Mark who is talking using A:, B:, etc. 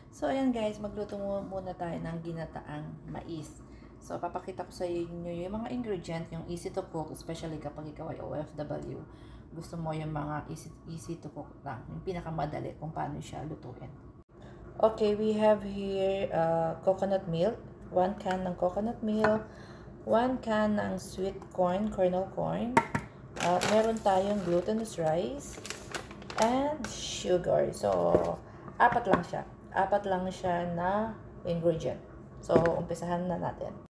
A: So, ayan guys, magluto muna tayo ng ginataang mais. So, papakita ko sa inyo yung mga ingredient, yung easy to cook, especially kapag ikaw ay OFW. Gusto mo yung mga easy to cook lang, yung pinakamadali kung paano siya lutuin. Okay, we have here coconut milk, 1 can ng coconut milk, 1 can ng sweet corn, kernel corn, meron tayong glutinous rice, and sugar. So, apat lang siya na ingredient. So, umpisahan na natin.